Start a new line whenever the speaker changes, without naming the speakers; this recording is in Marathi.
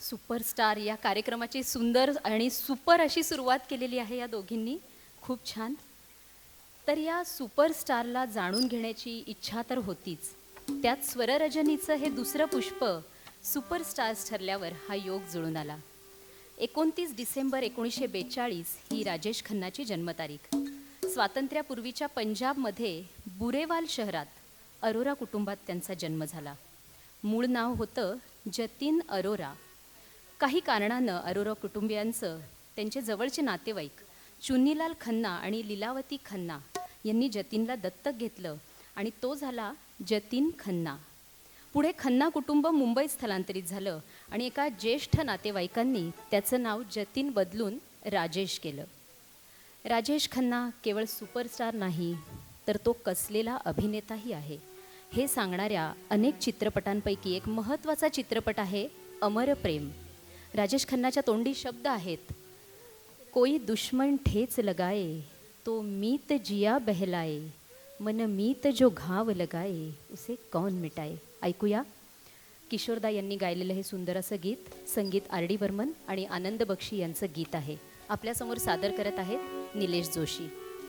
सुपरस्टार या कार्यक्रमाची सुंदर आणि सुपर अशी सुरुवात केलेली आहे या दोघींनी. खूप छान. तर या सुपरस्टारला जाणून घेण्याची इच्छा तर होतीच. त्यात स्वररजनीचं हे दुसरं पुष्प सुपरस्टार्स ठरल्यावर हा योग जुळून आला. 29 डिसेंबर 1942 ही राजेश खन्नाची जन्मतारीख. स्वातंत्र्यापूर्वीच्या पंजाबमध्ये बुरेवाल शहरात अरोरा कुटुंबात त्यांचा जन्म झाला. मूळ नाव होतं जतीन अरोरा. काही कारणानं अरोरा कुटुंबियांचं त्यांचे जवळचे नातेवाईक चुन्नीलाल खन्ना आणि लीलावती खन्ना यांनी जतीनला दत्तक घेतलं आणि तो झाला जतीन खन्ना. पुढे खन्ना कुटुंब मुंबईत स्थलांतरित झालं आणि एका ज्येष्ठ नातेवाईकांनी त्याचं नाव जतीन बदलून राजेश केलं. राजेश खन्ना केवळ सुपरस्टार नाही, तर तो कसलेला अभिनेताही आहे. हे सांगणाऱ्या अनेक चित्रपटांपैकी एक महत्त्वाचा चित्रपट आहे अमर प्रेम. राजेश खन्नाच्या तोंडी शब्द आहेत, कोई दुश्मन ठेच लगाए तो मीत जिया बहलाए, मन मीत जो घाव लगाए उसे कौन मिटाए. ऐकूया. किशोरदा यांनी गायलेलं हे सुंदर असं गीत, संगीत R.D. बर्मन आणि आनंद बक्षी यांचं गीत आहे. आपल्यासमोर सादर करत आहेत निलेश जोशी.